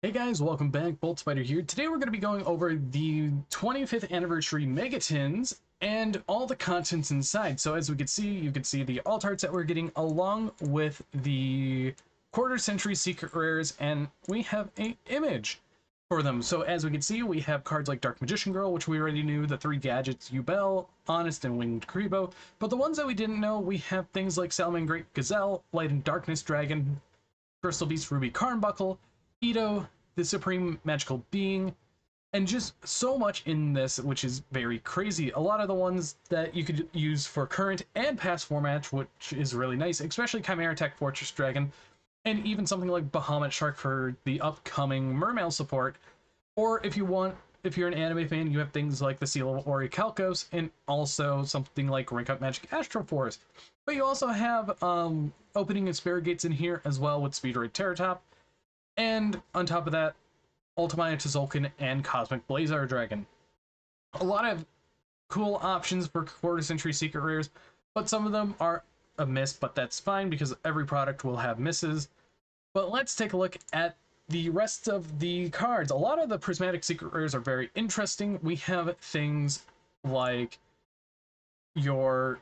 Hey guys, welcome back. Bolt Spider here. Today we're going to be going over the 25th anniversary Megatins and all the contents inside. So as we can see, you can see the alt arts that we're getting along with the quarter century secret rares, and we have an image for them. So as we can see, we have cards like Dark Magician Girl, which we already knew, the 3 gadgets, Ubel, Honest, and Winged Kribo. But the ones that we didn't know, we have things like Salmon Great Gazelle, Light and Darkness Dragon, Crystal Beast Ruby Carnbuckle, Ito, the Supreme Magical Being, and just so much in this, which is very crazy. A lot of the ones that you could use for current and past formats, which is really nice, especially Chimera Tech Fortress Dragon, and even something like Bahamut Shark for the upcoming Mermail support. Or if you're an anime fan, you have things like the Seal of Orichalcos, and also something like Rank Up Magic Astro Force. But you also have opening Asparagates in here as well with Speedroid Terratop. And on top of that, Ultimate Tzolk'in and Cosmic Blazar Dragon. A lot of cool options for quarter century secret rares, but some of them are a miss, but that's fine because every product will have misses. But let's take a look at the rest of the cards. A lot of the prismatic secret rares are very interesting. We have things like your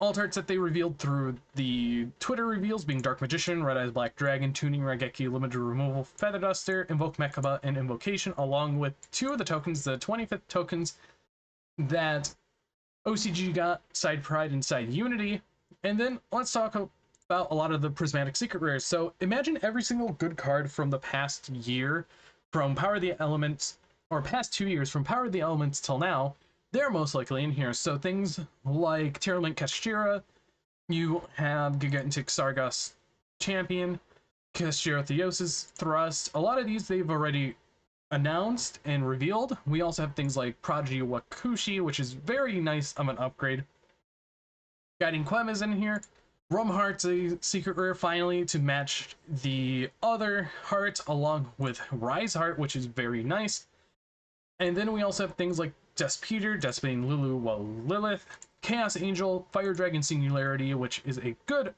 alt arts that they revealed through the Twitter reveals, being Dark Magician, Red Eyes Black Dragon, Tuning Raigeki, Limited Removal, Feather Duster, Invoke Mechaba, and Invocation, along with 2 of the tokens, the 25th tokens that OCG got, Side Pride and Side Unity. And then let's talk about a lot of the prismatic secret rares. So imagine every single good card from the past year, from Power of the Elements, or past 2 years, from Power of the Elements till now, they're most likely in here. So things like Terralink Kashira, you have Gigantic Sargas Champion, Kashira Theosis Thrust. A lot of these they've already announced and revealed. We also have things like Prodigy Wakushi, which is very nice of an upgrade. Guiding Quem is in here. Rum Heart's a secret rare finally to match the other hearts, along with Rise Heart, which is very nice. And then we also have things like Despeter, Despane Lulu, Lilith, Chaos Angel, Fire Dragon Singularity, which is a good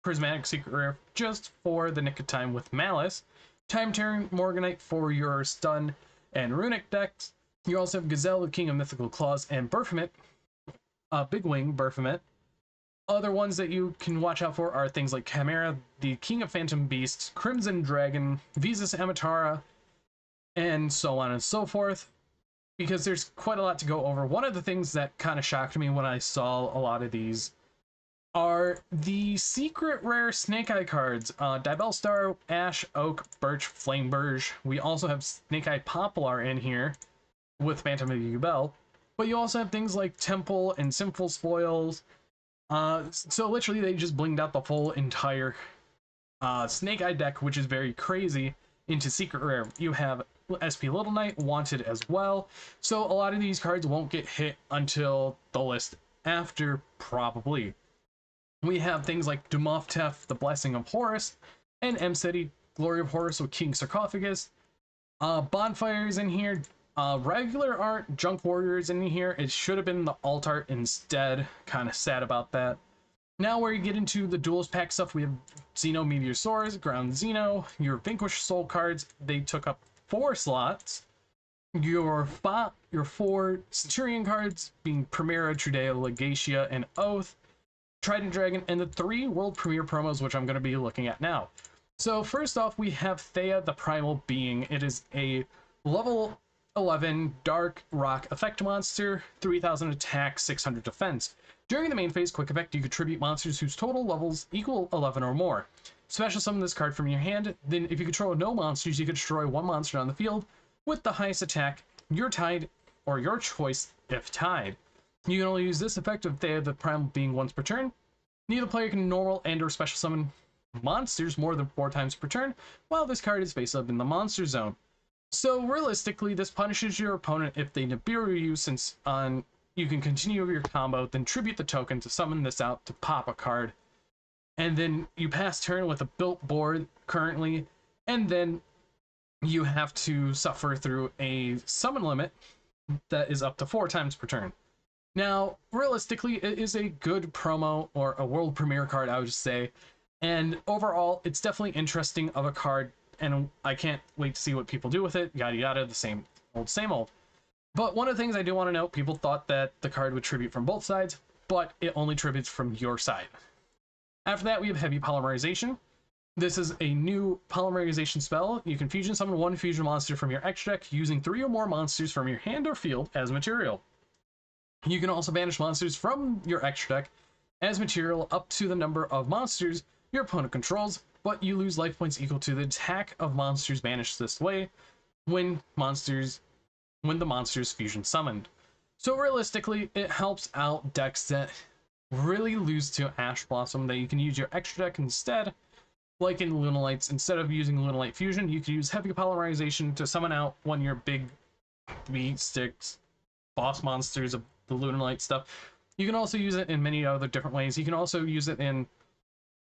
prismatic secret rare just for the nick of time with Malice, Time Tearing Morganite for your stun and runic decks. You also have Gazelle, the King of Mythical Claws, and Berfamit, Big Wing Berfamit. Other ones that you can watch out for are things like Chimera, the King of Phantom Beasts, Crimson Dragon, Visas Amatara, and so on and so forth, because there's quite a lot to go over. One of the things that kind of shocked me when I saw a lot of these are the secret rare Snake Eye cards. Dibelstar, Ash, Oak, Birch, Flameburge. We also have Snake Eye Poplar in here with Phantom of Ubel. But you also have things like Temple and Sinful Spoils. So literally they just blinged out the full entire Snake Eye deck, which is very crazy, into secret rare. You have SP Little Knight, Wanted as well. So a lot of these cards won't get hit until the list after, probably. We have things like Dumoftef, the Blessing of Horus, and M-City, Glory of Horus with King Sarcophagus. Bonfires in here. Regular art, Junk Warriors in here. It should have been the alt art instead. Kind of sad about that. Now where you get into the Duelist pack stuff, we have Xeno Meteorosaurus, Ground Xeno, your Vanquish Soul cards. They took up 4 slots. Your 4 Centurion cards being Primera, Trudea, Legacia, and Oath, Trident Dragon, and the 3 World Premiere promos, which I'm going to be looking at now. So first off, we have Theia, the Primal Being. It is a level 11 Dark Rock effect monster, 3000 attack, 600 defense. During the main phase quick effect, you contribute monsters whose total levels equal 11 or more. Special summon this card from your hand, then if you control no monsters, you can destroy 1 monster on the field with the highest attack, your tied, or your choice if tied. You can only use this effect of Theia the Primal Being once per turn. Neither player can normal and or special summon monsters more than 4 times per turn, while this card is face up in the monster zone. So realistically, this punishes your opponent if they Nibiru you, since you can continue your combo, then tribute the token to summon this out to pop a card. And then you pass turn with a built board currently, and then you have to suffer through a summon limit that is up to 4 times per turn. Now, realistically, it is a good promo, or a world premiere card, I would just say, and overall, it's definitely interesting of a card and I can't wait to see what people do with it. Yada yada, the same old. But one of the things I do want to note, people thought that the card would tribute from both sides, but it only tributes from your side. After that, we have heavy polymerization. This is a new polymerization spell. You can fusion summon one fusion monster from your extra deck using 3 or more monsters from your hand or field as material. You can also banish monsters from your extra deck as material up to the number of monsters your opponent controls, but you lose life points equal to the attack of monsters banished this way when the monster's fusion summoned. So realistically, it helps out decks that really lose to Ash Blossom, that you can use your extra deck instead. Like in Lunalights, instead of using Lunalight Fusion, you can use Heavy Polymerization to summon out one of your big V6 boss monsters of the Lunalight stuff. You can also use it in many other different ways. You can also use it in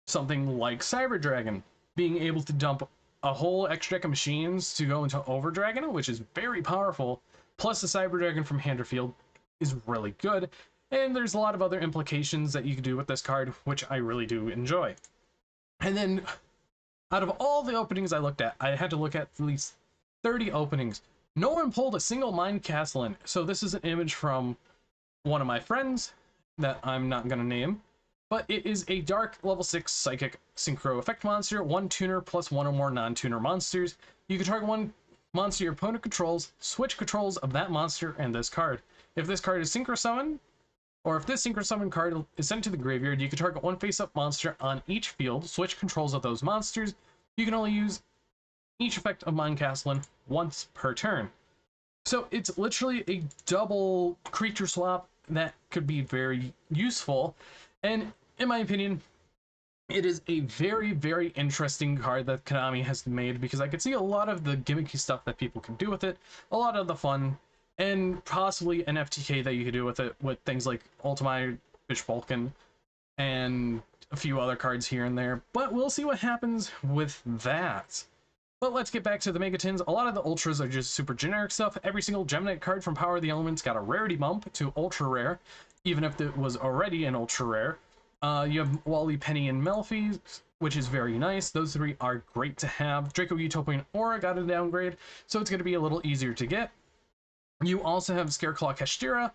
something like Cyber Dragon, being able to dump a whole extra deck of machines to go into Over Dragon, which is very powerful. Plus the Cyber Dragon from hand or field is really good. And there's a lot of other implications that you can do with this card, which I really do enjoy. And then, out of all the openings I looked at, I had to look at least 30 openings. No one pulled a single Mind Castlin. So this is an image from one of my friends that I'm not going to name. But it is a dark level 6 psychic synchro effect monster, 1 tuner plus 1 or more non-tuner monsters. You can target one monster your opponent controls, switch controls of that monster and this card. If this card is synchro summoned, or if this synchro summon card is sent to the graveyard, you can target one face-up monster on each field, switch controls of those monsters. You can only use each effect of Mind Castlin once per turn. So it's literally a double creature swap that could be very useful. And in my opinion, it is a very, very interesting card that Konami has made, because I could see a lot of the gimmicky stuff that people can do with it, a lot of the fun, and possibly an FTK that you could do with it, with things like Ultimate Fish Vulcan and a few other cards here and there. But we'll see what happens with that. But let's get back to the Megatins. A lot of the Ultras are just super generic stuff. Every single Gemini card from Power of the Elements got a rarity bump to Ultra Rare, even if it was already an Ultra Rare. You have Wally, Penny, and Melfi, which is very nice. Those 3 are great to have. Draco, Utopian Aura got a downgrade, so it's going to be a little easier to get. You also have Scareclaw Kashtira.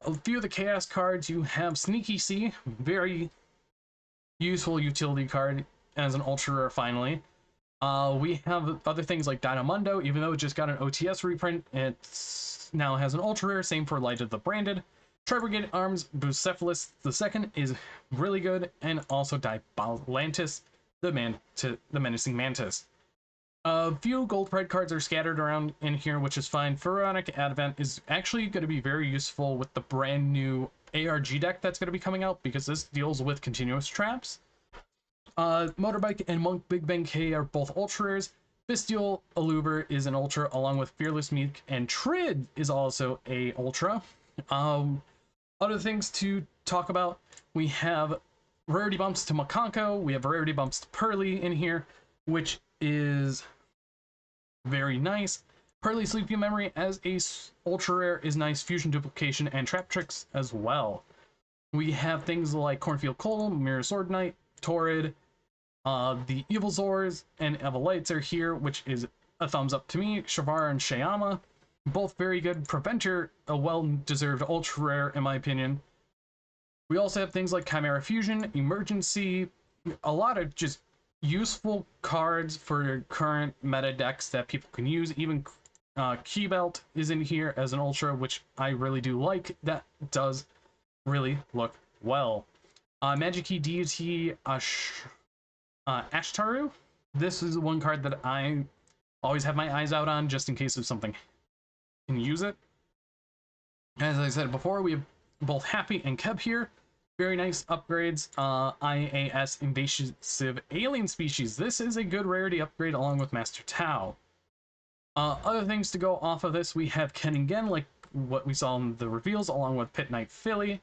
A few of the Chaos cards, you have Sneaky C, very useful utility card as an Ultra Rare finally. We have other things like Dynamundo, even though it just got an OTS reprint, it now has an Ultra Rare, same for Light of the Branded. Tri-Brigade Arms Bucephalus II is really good, and also Dibolantis, the Menacing Mantis. A few Gold Pride cards are scattered around in here, which is fine. Pharaonic Advent is actually going to be very useful with the brand new ARG deck that's going to be coming out, because this deals with continuous traps. Motorbike and Monk Big Bang K are both Ultra Rares. Bestial Aluber is an Ultra, along with Fearless Meek, and Trid is also a Ultra. Other things to talk about, we have rarity bumps to Makanko, we have rarity bumps to Pearly in here, which is very nice. Pearly Sleepy Memory as a Ultra Rare is nice. Fusion Duplication and Trap Tricks as well. We have things like Cornfield Coal, Mirror Sword Knight, Torrid, the Evil Zors and Evilites are here, which is a thumbs up to me. Shavara and Shayama, both very good. Preventer, a well-deserved Ultra Rare in my opinion. We also have things like Chimera Fusion, Emergency, a lot of just useful cards for current meta decks that people can use. Even Keybelt is in here as an Ultra, which I really do like. That does really look well. Magic Key Deity Ashtaru. This is one card that I always have my eyes out on, just in case of something can use it. As I said before, we have both Happy and Keb here. Very nice upgrades. IAS Invasive Alien Species. This is a good rarity upgrade along with Master Tau. Other things to go off of this, we have Ken and Gen, like what we saw in the reveals, along with Pit Knight Philly.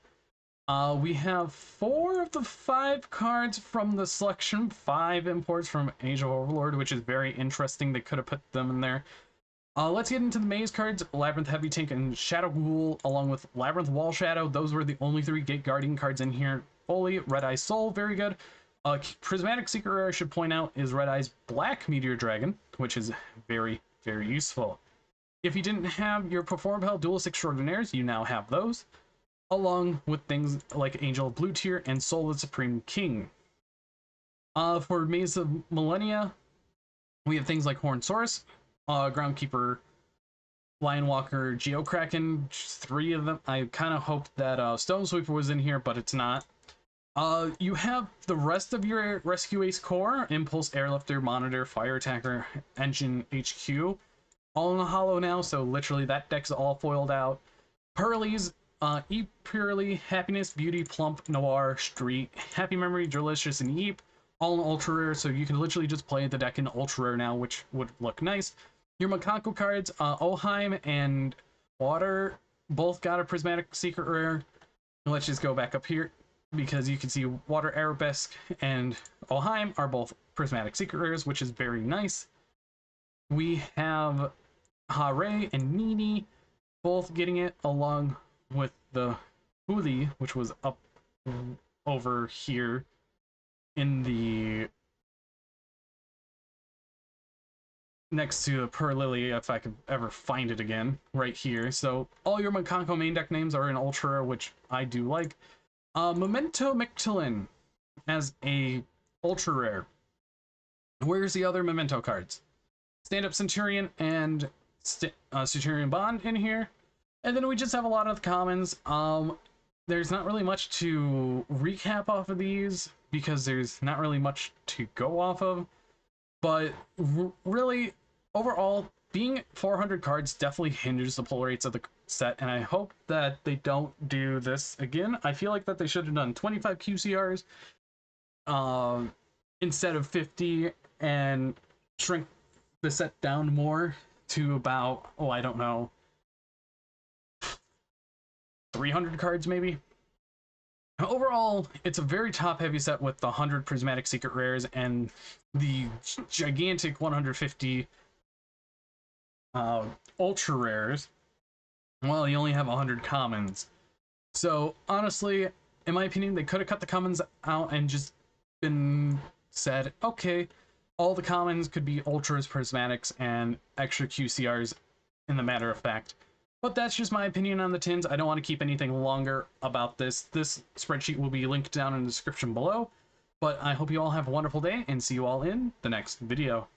We have 4 of the 5 cards from the Selection 5 imports from Age of Overlord, which is very interesting. They could have put them in there. Let's get into the maze cards. Labyrinth Heavy Tank and Shadow Ghoul, along with Labyrinth Wall Shadow. Those were the only 3 Gate Guardian cards in here fully. Red Eye Soul, very good. Prismatic secret rare I should point out is Red Eye's Black Meteor Dragon, which is very, very useful. If you didn't have your Perform Hell Duelist Extraordinaires, you now have those, along with things like Angel of Blue Tier and Soul of the Supreme King. For Maze of Millennia, we have things like Hornsaurus, Groundkeeper, Lionwalker, Geokraken, 3 of them. I kind of hoped that Stone Sweeper was in here, but it's not. You have the rest of your Rescue Ace core, Impulse, Airlifter, Monitor, Fire Attacker, Engine, HQ, all in the hollow now, so literally that deck's all foiled out. Pearlies, Eep, Purely, Happiness, Beauty, Plump, Noir, Street, Happy Memory, Delicious, and Eep, all in ultra rare, so you can literally just play the deck in ultra rare now, which would look nice. Your Makanko cards, Oheim and Water, both got a Prismatic secret rare. Let's just go back up here, because you can see Water Arabesque and Oheim are both Prismatic secret rares, which is very nice. We have Hare and Nini both getting it, along with the Huli, which was up over here in the next to the Pearl Lily, if I could ever find it again, right here. So all your Makanko main deck names are in ultra, which I do like. Memento Mictlan as a ultra rare. Where's the other Memento cards? Stand Up Centurion and Centurion Bond in here. And then we just have a lot of the commons. There's not really much to recap off of these, because there's not really much to go off of. But really, overall, being 400 cards definitely hinders the pull rates of the set, and I hope that they don't do this again. I feel like that they should have done 25 QCRs instead of 50, and shrink the set down more to about, oh, I don't know, 300 cards maybe. Overall, it's a very top-heavy set with the 100 Prismatic Secret Rares and the gigantic 150 Ultra Rares. Well, you only have 100 commons. So, honestly, in my opinion, they could have cut the commons out and just been said, okay, all the commons could be Ultras, Prismatics, and extra QCRs in the matter of fact. But that's just my opinion on the tins. I don't want to keep anything longer about this. This spreadsheet will be linked down in the description below. But I hope you all have a wonderful day, and see you all in the next video.